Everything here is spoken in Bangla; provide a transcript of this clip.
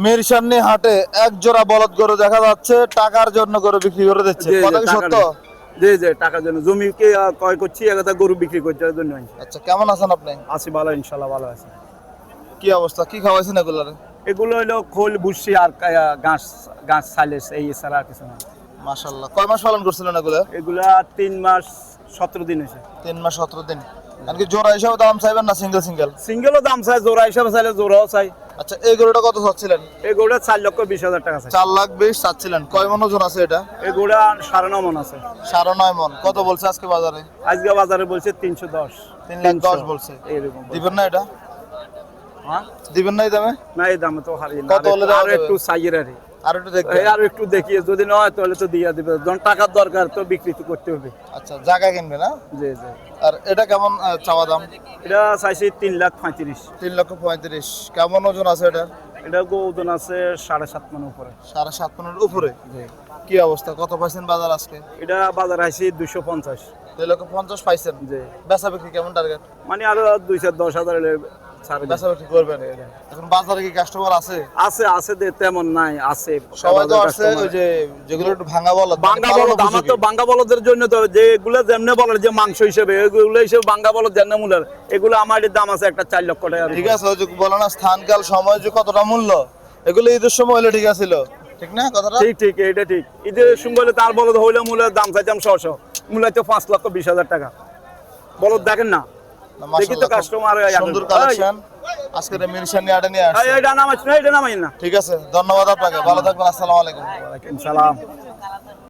মিরসান্নি হাটে এক জোড়া বলদ গরু দেখা যাচ্ছে, টাকার জন্য গরু বিক্রি করে দিচ্ছে, কথা কি সত্য? জি জি, টাকার জন্য জমিকে ক্রয় করছি, একটা গরু বিক্রি করছি এর জন্য। আচ্ছা, কেমন আছেন আপনি? আছি ভালো, ইনশাল্লাহ ভালো আছে। কি অবস্থা, কি খাওয়াইছেন এগুলারে? এগুলো হলো খোল ভুসি আর ঘাস ঘাস সাইলেস, এই ছাড়া আর কিছু না। মাশাআল্লাহ, কয় মাস পালন করছিলেন এগুলা? এগুলা 3 মাস 17 দিন হয়েছে। 3 মাস 17 দিন। আর কি জোড়া হিসাবে দাম চাইবেন না সিঙ্গেল সিঙ্গেল? সিঙ্গেলও দাম চাই, জোড়া হিসাবে চাইলে জোড়াও চাই। আচ্ছা, এই গরুটা কত চাচ্ছিলেন? এই গরুটা 4,20,000 টাকা চাই। 4,20,000 চাচ্ছিলেন। কয় মন ওজন আছে এটা? এই গরুটা 9.5 মণ আছে। 9.5 মন। কত বলছে আজকে বাজারে? আজকে বাজারে বলছে 310। 3,10,000 বলছে। এইরকম দিবেন না এটা? হ্যাঁ, দিবেন না এই দামে? না এই দামে তো হারিয়ে না। কত হলে দেওয়া আর যাবে? একটু চাইয়ের আরে, আর একটু দেখবেন? আর একটু দেখিয়ে, যদি নয় তাহলে তো দিয়ে দিবে, যখন টাকার দরকার তো বিক্রি তো করতে হবে। আচ্ছা, জায়গা কিনবে না? জি জি। আর এটা কেমন চাওয়া দাম? এটা চাইছি 3,35,000। 3,35,000। কেমন ওজন আছে এটা? এটা ওজন আছে 7.5 মণ উপরে। 7.5 মনের উপরে। জি। কি অবস্থা, কত পাইছেন বাজার আজকে? এটা বাজার আইছি 250। 2,50,000 পাইছেন। জি। বেচা বিক্রি কেমন টার্গেট? মানে আরো 2-10,000 ছাড়ে। বেচা বিক্রি করবেন? এখন বাজারে কি কাস্টমার আছে? আছে আছে, তেমন নাই, আছে সবাই তো আসছে ওই যে যেগুলো একটু ভাঙা বলদ, বাঙ্গা বলদ। আমার তো বাঙ্গা বলদের জন্য তো, যেগুলো যেমনে বলে যে মাংস হিসেবে, এগুলো হিসেবে বাঙ্গা বলদ যেমনে মূল্যের, এগুলো আমার দাম আছে একটা 4 লক্ষ টাকা। ঠিক আছে, ওই যে বলো না স্থানকাল সময় যে কতটা মূল্য, এগুলো ঈদের সময় হলে ঠিক আছিল, ঠিক না কথাটা? ঠিক ঠিক, এটা ঠিক। ঈদের সঙ্গে হলে তার বলদ হইলে মূল্যের দাম চাইতাম 600, মূল্য হচ্ছে 5,20,000 টাকা। বলদ দেখেন না, দেখি তো কাস্টমার। সুন্দর কালেকশন আজকে মিরসানি আড়ে নিয়ে আসছে। এটা নামাই না, এটা নামাই না। ঠিক আছে, ধন্যবাদ আপনাকে, ভালো থাকবেন, আসসালামু আলাইকুম। ওয়ালাইকুম সালাম।